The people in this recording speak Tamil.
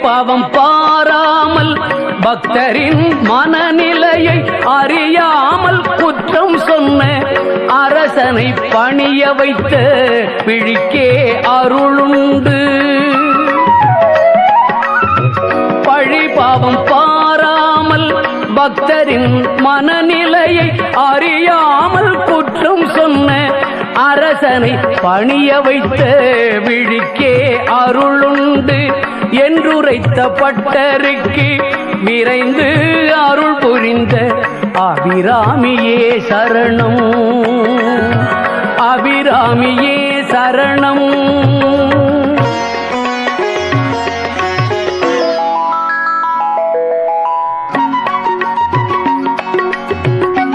பாவம் பாராமல் பக்தரின் மனநிலையை அறியாமல் குற்றம் சொன்ன அரசனை பணிய வைத்த பிழிக்கே அருளுண்டு. பழி பாவம் பாராமல் பக்தரின் மனநிலையை அறியாமல் குற்றம் சொன்ன அரசனை பணிய வைத்த விழிக்கே அருளுண்டு என்றுரைத்த பட்டருக்கு விரைந்து அருள் புரிந்த அபிராமியே சரணம், அபிராமியே சரணம்.